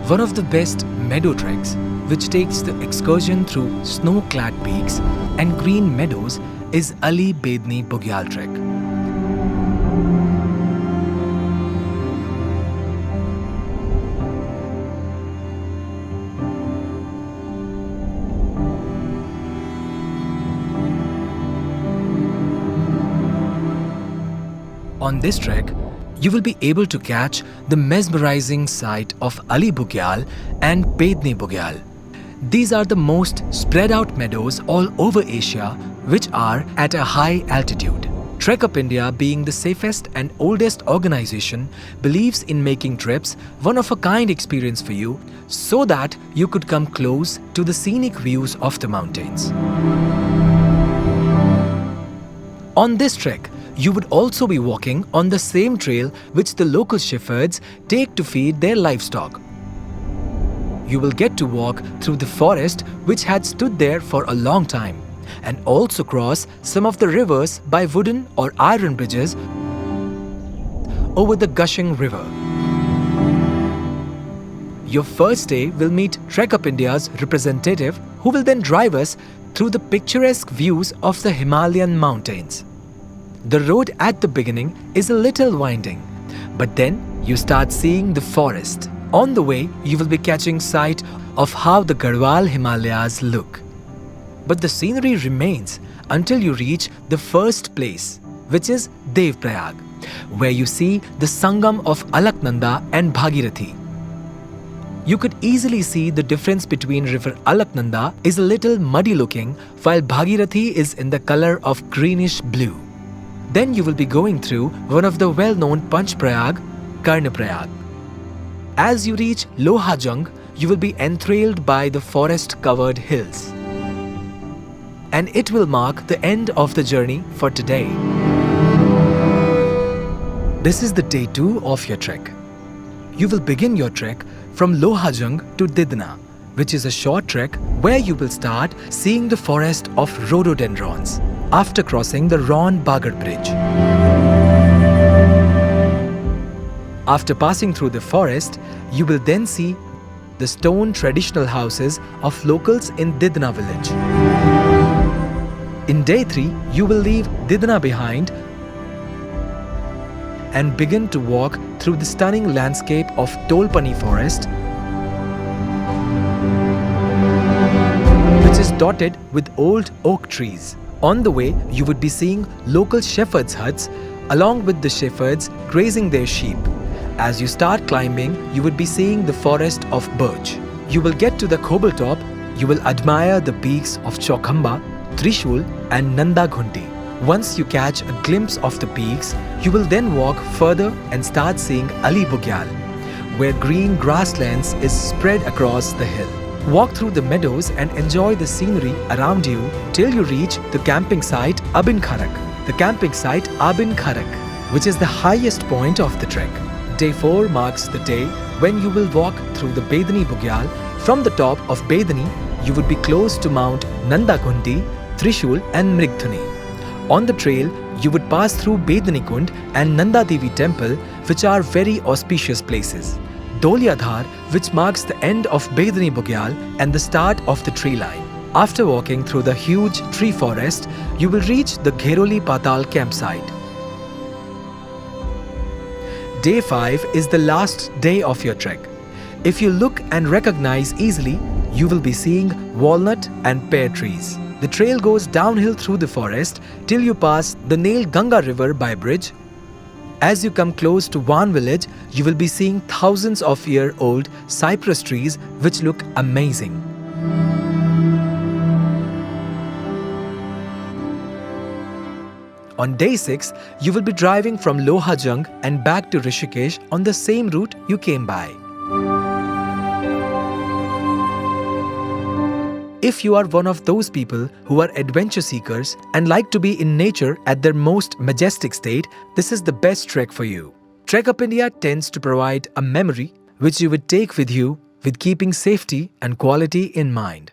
One of the best meadow treks, which takes the excursion through snow-clad peaks and green meadows, is Ali Bedni Bugyal Trek. On this trek, you will be able to catch the mesmerizing sight of Ali Bugyal and Bedni Bugyal. These are the most spread out meadows all over Asia, which are at a high altitude. Trekup India, being the safest and oldest organization, believes in making trips one of a kind experience for you so that you could come close to the scenic views of the mountains. On this trek, you would also be walking on the same trail which the local shepherds take to feed their livestock. You will get to walk through the forest which had stood there for a long time, and also cross some of the rivers by wooden or iron bridges over the gushing river. Your first day will meet Trekup India's representative, who will then drive us through the picturesque views of the Himalayan mountains. The road at the beginning is a little winding, but then you start seeing the forest. On the way, you will be catching sight of how the Garhwal Himalayas look. But the scenery remains until you reach the first place, which is Devprayag, where you see the Sangam of Alaknanda and Bhagirathi. You could easily see the difference between river Alaknanda is a little muddy looking, while Bhagirathi is in the color of greenish blue. Then you will be going through one of the well-known Panchprayag, Karnaprayag. As you reach Lohajang, you will be enthralled by the forest-covered hills. And it will mark the end of the journey for today. This is the day 2 of your trek. You will begin your trek from Lohajang to Didna, which is a short trek where you will start seeing the forest of rhododendrons after crossing the Ron Bagar Bridge. After passing through the forest, you will then see the stone traditional houses of locals in Didna village. In day 3, you will leave Didna behind and begin to walk through the stunning landscape of Tolpani forest, which is dotted with old oak trees. On the way, you would be seeing local shepherds' huts along with the shepherds grazing their sheep. As you start climbing, you would be seeing the forest of birch. You will get to the Khobal top. You will admire the peaks of Chaukhamba, Trishul and Nanda Ghunti. Once you catch a glimpse of the peaks, you will then walk further and start seeing Ali Bugyal, where green grasslands is spread across the hill. Walk through the meadows and enjoy the scenery around you till you reach the camping site Abin Kharak. The camping site Abin Kharak, which is the highest point of the trek. Day 4 marks the day when you will walk through the Bedni Bugyal. From the top of Bedni, you would be close to Mount Nanda Ghunti, Trishul and Mrigdhuni. On the trail, you would pass through Bedni Kund and Nanda Devi temple, which are very auspicious places. Doliadhar, which marks the end of Bedni Bugyal and the start of the tree line. After walking through the huge tree forest, you will reach the Gheroli Patal campsite. Day 5 is the last day of your trek. If you look and recognize easily, you will be seeing walnut and pear trees. The trail goes downhill through the forest till you pass the Nail Ganga river by bridge. As you come close to Van village, you will be seeing thousands of year-old cypress trees which look amazing. On day 6, you will be driving from Lohajang and back to Rishikesh on the same route you came by. If you are one of those people who are adventure seekers and like to be in nature at their most majestic state, this is the best trek for you. Trekup India tends to provide a memory which you would take with you with keeping safety and quality in mind.